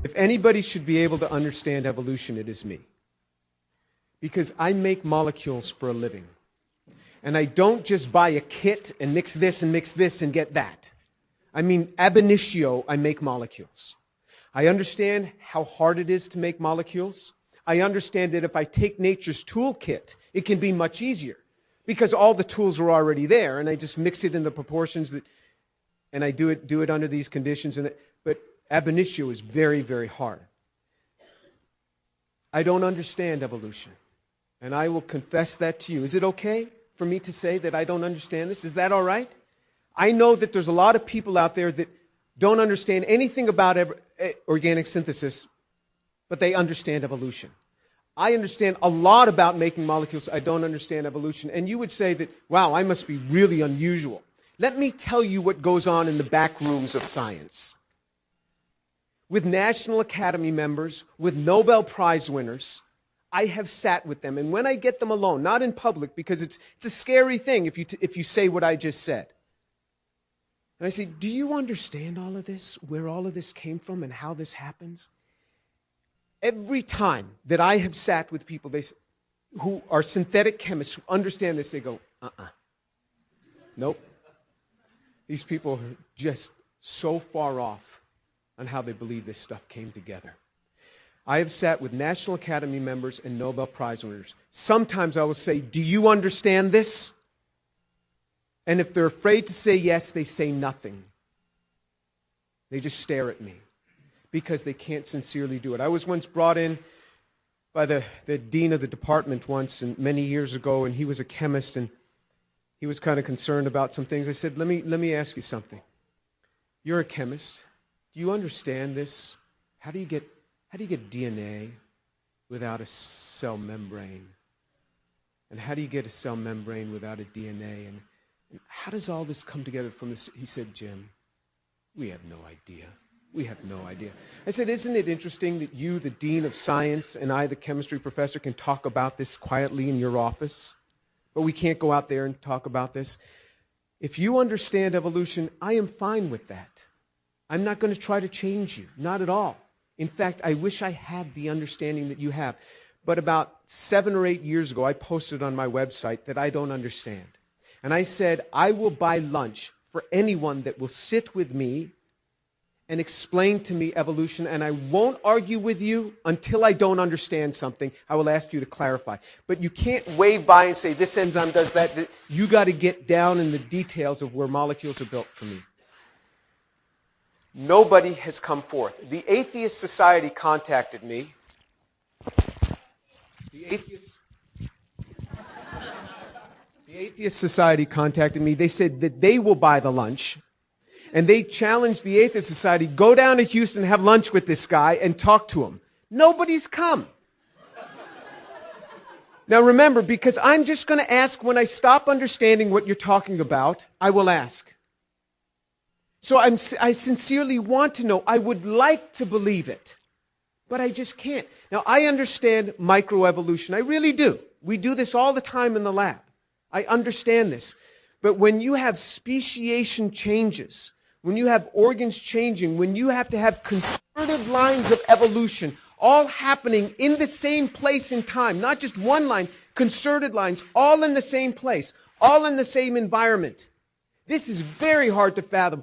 If anybody should be able to understand evolution, it is me. Because I make molecules for a living. And I don't just buy a kit and mix this and get that. I mean, ab initio, I make molecules. I understand how hard it is to make molecules. I understand that if I take nature's toolkit, it can be much easier. Because all the tools are already there, and I just mix it in the proportions that, and I do it under these conditions. But ab initio is very, very hard. I don't understand evolution. And I will confess that to you. Is it okay for me to say that I don't understand this? Is that all right? I know that there's a lot of people out there that don't understand anything about organic synthesis, but they understand evolution. I understand a lot about making molecules. I don't understand evolution. And you would say that, wow, I must be really unusual. Let me tell you what goes on in the back rooms of science. With National Academy members, with Nobel Prize winners, I have sat with them, and when I get them alone, not in public, because it's a scary thing if you say what I just said. And I say, do you understand all of this, where all of this came from and how this happens? Every time that I have sat with people who are synthetic chemists who understand this, they go, nope. These people are just so far off on how they believe this stuff came together. I have sat with National Academy members and Nobel Prize winners. Sometimes I will say, do you understand this? And if they're afraid to say yes, they say nothing. They just stare at me because they can't sincerely do it. I was once brought in by the dean of the department once, and many years ago, and he was a chemist, and he was kind of concerned about some things. I said, let me ask you something. You're a chemist. Do you understand this? How do you get DNA without a cell membrane? And how do you get a cell membrane without a DNA? And how does all this come together from this? He said, Jim, we have no idea. We have no idea. I said, isn't it interesting that you, the dean of science, and I, the chemistry professor, can talk about this quietly in your office, but we can't go out there and talk about this? If you understand evolution, I am fine with that. I'm not going to try to change you, not at all. In fact, I wish I had the understanding that you have. But about 7 or 8 years ago, I posted on my website that I don't understand. And I said, I will buy lunch for anyone that will sit with me and explain to me evolution, and I won't argue with you until I don't understand something. I will ask you to clarify. But you can't wave by and say, this enzyme does that. You got to get down in the details of where molecules are built for me. Nobody has come forth. The Atheist Society contacted me. The Atheist Society contacted me. They said that they will buy the lunch. And they challenged the Atheist Society, go down to Houston, have lunch with this guy, and talk to him. Nobody's come. Now remember, because I'm just going to ask when I stop understanding what you're talking about, I will ask. So I sincerely want to know. I would like to believe it, but I just can't. Now, I understand microevolution. I really do. We do this all the time in the lab. I understand this. But when you have speciation changes, when you have organs changing, when you have to have concerted lines of evolution all happening in the same place in time, not just one line, concerted lines, all in the same place, all in the same environment, this is very hard to fathom.